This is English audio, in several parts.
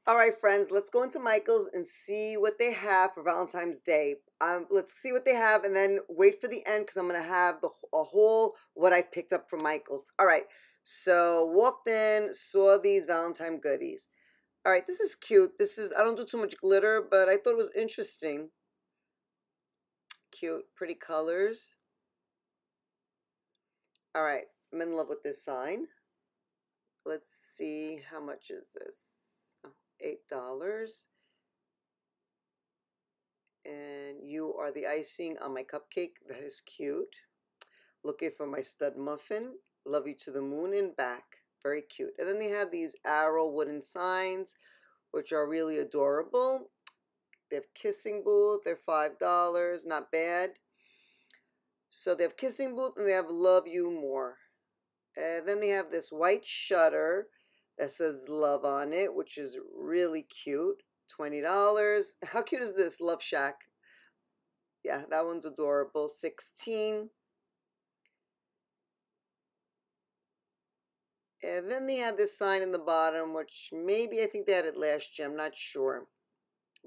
All right, friends, let's go into Michaels and see what they have for Valentine's Day. Let's see what they have and then wait for the end because I'm going to have a whole what I picked up from Michaels. All right, so walked in, saw these Valentine goodies. All right, this is cute. I don't do too much glitter, but I thought it was interesting. Cute, pretty colors. All right, I'm in love with this sign. Let's see, how much is this? Oh, $8. And you are the icing on my cupcake. That is cute. Looking for my stud muffin. Love you to the moon and back. Very cute. And then they have these arrow wooden signs, which are really adorable. They have kissing booth. They're $5. Not bad. So they have kissing booth and they have love you more. And then they have this white shutter that says love on it, which is really cute. $20. How cute is this? Love Shack. Yeah, that one's adorable. 16. And then they had this sign in the bottom, which maybe I think they had it last year. I'm not sure.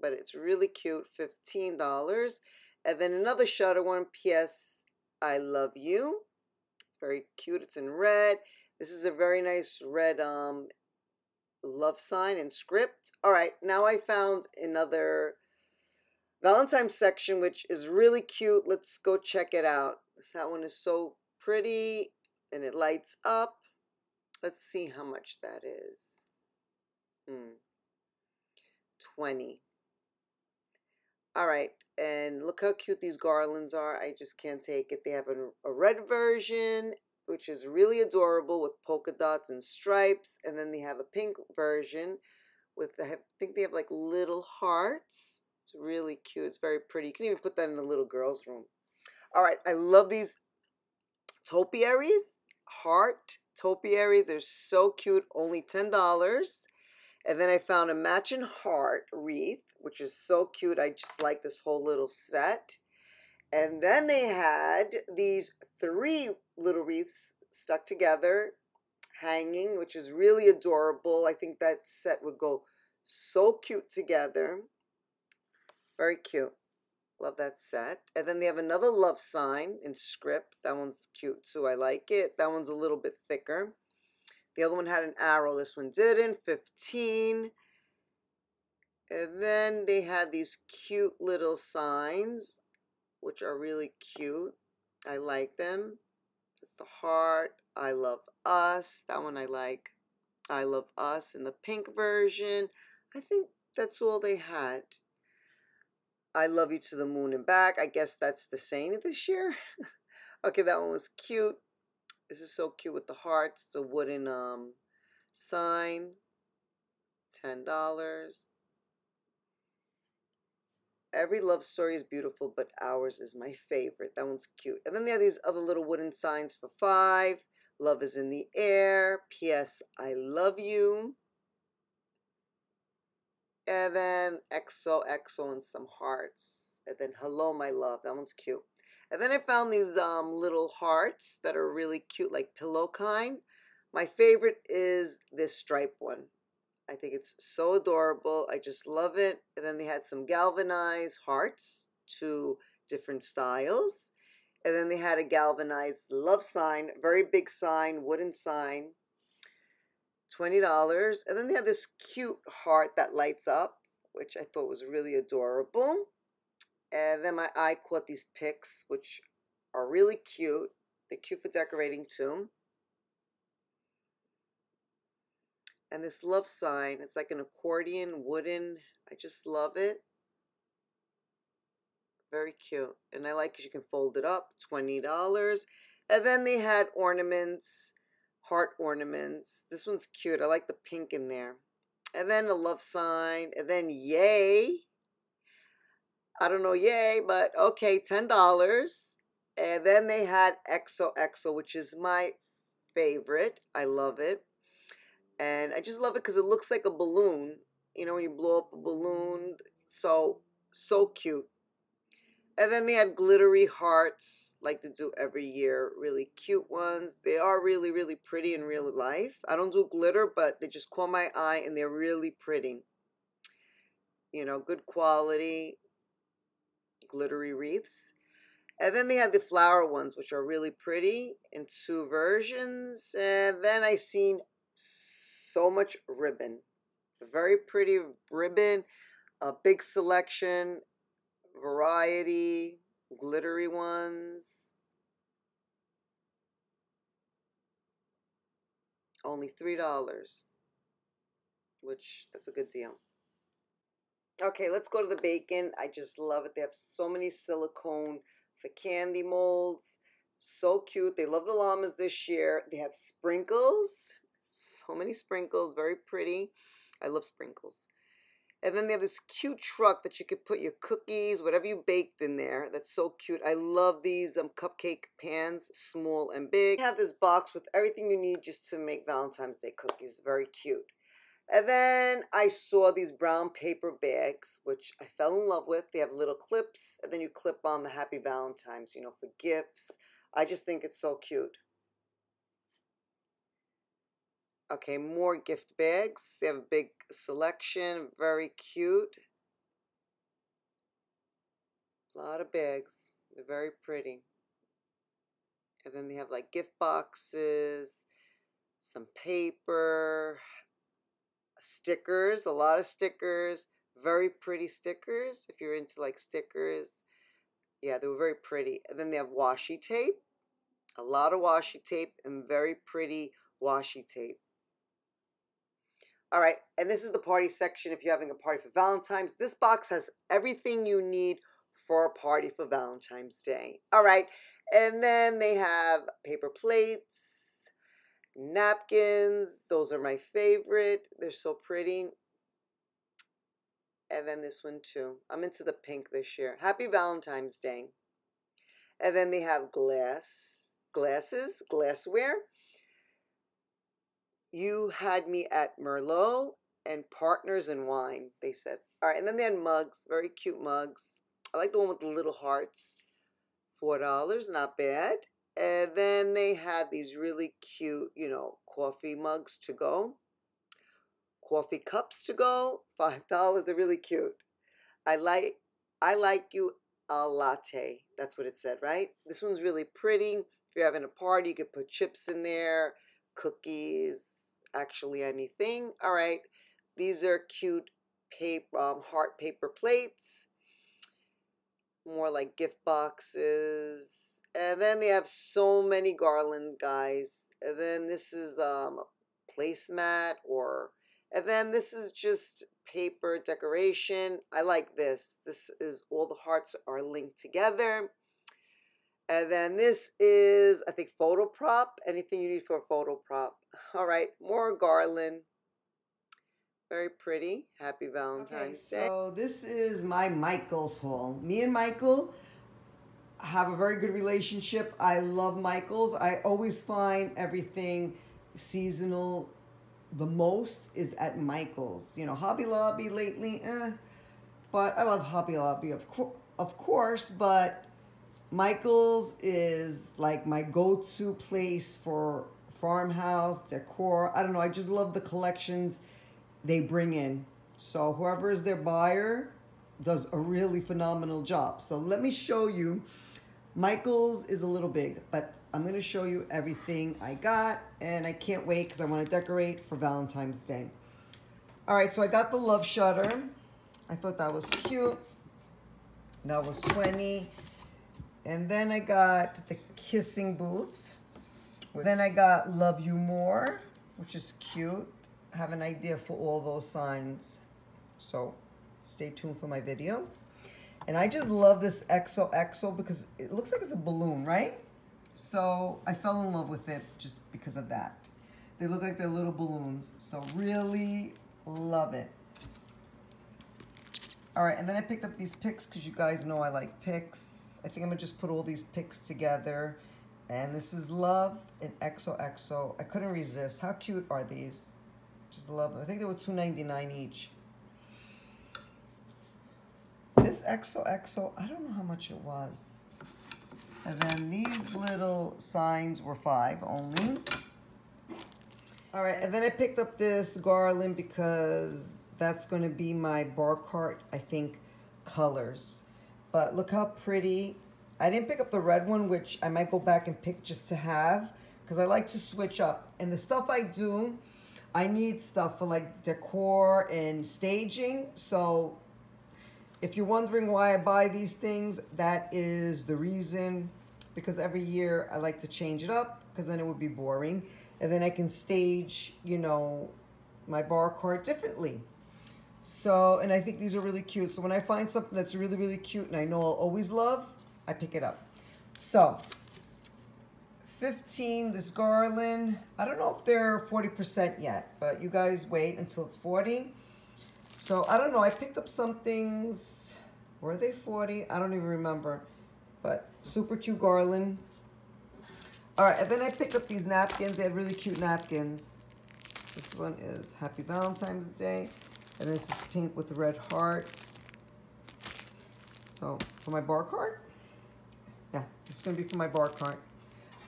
But it's really cute. $15. And then another shutter one. P.S. I love you. It's very cute. It's in red. This is a very nice red love sign and script. All right, now I found another Valentine's section, which is really cute. Let's go check it out. That one is so pretty and it lights up. Let's see how much that is. 20. All right, and look how cute these garlands are. I just can't take it. They have a red version, which is really adorable with polka dots and stripes. And then they have a pink version with, I think they have like little hearts. It's really cute. It's very pretty. You can even put that in the little girl's room. All right, I love these topiaries, heart topiaries. They're so cute, only $10. And then I found a matching heart wreath, which is so cute. I just like this whole little set. And then they had these 3 little wreaths stuck together, hanging, which is really adorable. I think that set would go so cute together. Very cute. Love that set. And then they have another love sign in script. That one's cute too. I like it. That one's a little bit thicker. The other one had an arrow. This one didn't. 15. And then they had these cute little signs, which are really cute. I like them. It's the heart. I love us. That one I like. I love us in the pink version. I think that's all they had. I love you to the moon and back. I guess that's the same this year. Okay, that one was cute. This is so cute with the hearts. It's a wooden sign. $10. Every love story is beautiful, but ours is my favorite. That one's cute. And then they have these other little wooden signs for $5. Love is in the air. P.S. I love you. And then XOXO and some hearts. And then hello, my love. That one's cute. And then I found these little hearts that are really cute, like pillow kind. My favorite is this stripe one. I think it's so adorable. I just love it. And then they had some galvanized hearts, 2 different styles. And then they had a galvanized love sign, very big sign, wooden sign, $20. And then they had this cute heart that lights up, which I thought was really adorable. And then my eye caught these picks, which are really cute. They're cute for decorating too. And this love sign, it's like an accordion, wooden. I just love it. Very cute. And I like because you can fold it up, $20. And then they had ornaments, heart ornaments. This one's cute. I like the pink in there. And then a love sign. And then yay. I don't know yay, but okay, $10. And then they had XOXO, which is my favorite. I love it. And I just love it because it looks like a balloon. You know, when you blow up a balloon. So cute. And then they had glittery hearts, like to do every year. Really cute ones. They are really, really pretty in real life. I don't do glitter, but they just caught my eye and they're really pretty. you know, good quality glittery wreaths. And then they have the flower ones, which are really pretty in 2 versions. And then I seen so much ribbon. A very pretty ribbon, a big selection, variety, glittery ones. Only $3, which that's a good deal. Okay, let's go to the bacon. I just love it. They have so many silicone for candy molds. So cute. They love the llamas this year. They have sprinkles. So many sprinkles. Very pretty. I love sprinkles. And then they have this cute truck that you could put your cookies, whatever you baked in there. That's so cute. I love these cupcake pans, small and big. They have this box with everything you need just to make Valentine's Day cookies. Very cute. And then I saw these brown paper bags, which I fell in love with. They have little clips, and then you clip on the Happy Valentine's, you know, for gifts. I just think it's so cute. Okay, more gift bags. They have a big selection, very cute. A lot of bags. They're very pretty. And then they have like gift boxes, some paper, stickers, a lot of stickers, very pretty stickers. If you're into like stickers, yeah, they were very pretty. And then they have washi tape, a lot of washi tape, and very pretty washi tape. All right, and this is the party section if you're having a party for Valentine's. This box has everything you need for a party for Valentine's Day. All right, and then they have paper plates, napkins. Those are my favorite. They're so pretty. And then this one too. I'm into the pink this year. Happy Valentine's Day. And then they have glassware. You had me at Merlot and Partners in Wine, they said. All right, and then they had mugs, very cute mugs. I like the one with the little hearts. $4, not bad. And then they had these really cute, you know, coffee mugs to go. Coffee cups to go, $5. They're really cute. I like you a latte. That's what it said, right? This one's really pretty. If you're having a party, you could put chips in there, cookies, actually anything. All right, these are cute paper, heart paper plates, more like gift boxes. And then they have so many garland, guys. And then this is a placemat, and then this is just paper decoration. I like this. This is all the hearts are linked together. And then this is, I think, photo prop. Anything you need for a photo prop. All right, more garland. Very pretty. Happy Valentine's Day. So this is my Michaels haul. Me and Michael have a very good relationship. I love Michaels. I always find everything seasonal. The most is at Michaels. You know, Hobby Lobby lately, but I love Hobby Lobby, of course, but Michaels is like my go-to place for farmhouse decor. I don't know, I just love the collections they bring in. So whoever is their buyer does a really phenomenal job. So let me show you. Michaels is a little big, but I'm going to show you everything I got, and I can't wait because I want to decorate for Valentine's Day. All right, so I got the love shutter. I thought that was cute. That was $20. And then I got the kissing booth. Then I got Love You More, which is cute. I have an idea for all those signs. So stay tuned for my video. And I just love this Xoxo because it looks like it's a balloon, right? So I fell in love with it just because of that. They look like they're little balloons. So really love it. All right, and then I picked up these picks because you guys know I like picks. I think I'm gonna just put all these picks together. And this is Love and Xoxo. I couldn't resist. How cute are these? Just love them. I think they were $2.99 each. This Xoxo, I don't know how much it was. And then these little signs were $5 only. All right, and then I picked up this garland because that's going to be my bar cart, I think, colors. But look how pretty. I didn't pick up the red one, which I might go back and pick just to have, because I like to switch up. And the stuff I do, I need stuff for like decor and staging. So if you're wondering why I buy these things, that is the reason. Because every year I like to change it up, because then it would be boring. And then I can stage, you know, my bar cart differently. So, and I think these are really cute. So when I find something that's really, really cute and I know I'll always love, I pick it up. So, 15, this Garland. I don't know if they're 40% yet, but you guys wait until it's 40. So, I don't know. I picked up some things. Were they 40? I don't even remember. But super cute Garland. All right, and then I picked up these napkins. They had really cute napkins. This one is Happy Valentine's Day. And this is pink with the red hearts. So, for my bar cart? Yeah, this is going to be for my bar cart.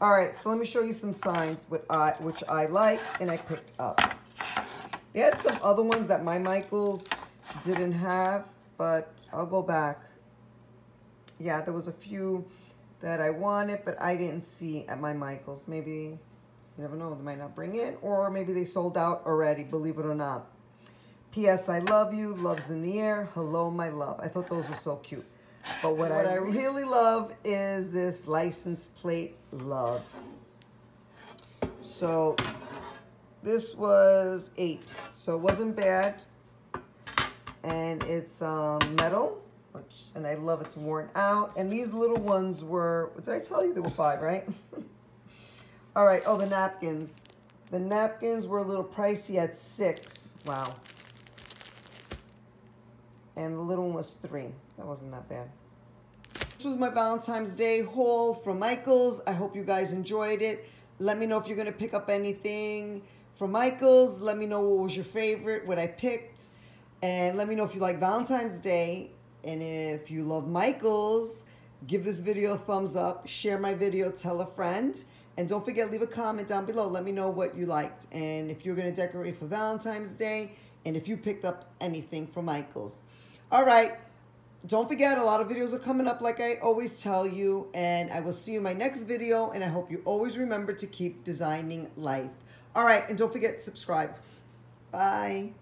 All right, so let me show you some signs which I like and I picked up. They had some other ones that my Michaels didn't have, but I'll go back. Yeah, there was a few that I wanted, but I didn't see at my Michaels. Maybe, you never know, they might not bring in, or maybe they sold out already, believe it or not. P.S. I love you, love's in the air, hello my love. I thought those were so cute. But what I really love is this license plate love. So this was 8, so it wasn't bad. And it's metal, and I love it's worn out. And these little ones were, did I tell you they were 5, right? All right, oh, the napkins. The napkins were a little pricey at 6. Wow. And the little one was 3. That wasn't that bad. This was my Valentine's Day haul from Michaels. I hope you guys enjoyed it. Let me know if you're going to pick up anything from Michaels. Let me know what was your favorite, what I picked. And let me know if you like Valentine's Day. And if you love Michaels, give this video a thumbs up. Share my video, tell a friend. And don't forget, leave a comment down below. Let me know what you liked. And if you're going to decorate for Valentine's Day. And if you picked up anything from Michaels. All right. Don't forget, a lot of videos are coming up like I always tell you. And I will see you in my next video. And I hope you always remember to keep designing life. All right. And don't forget to subscribe. Bye.